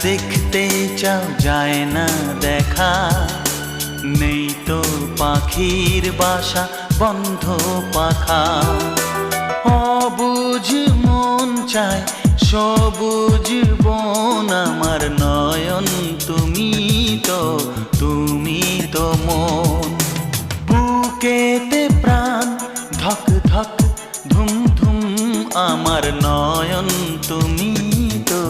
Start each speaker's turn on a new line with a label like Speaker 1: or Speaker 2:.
Speaker 1: দেখতে চাও যায় না দেখা, নেই তো পাখির বাসা বন্ধ পাখা। অবুঝ মন চায় সবুজ বন, আমার নয়ন তুমি তো মন। বুকেতে প্রাণ ধক ধক ধুম ধুম, আমার নয়ন তুমি তো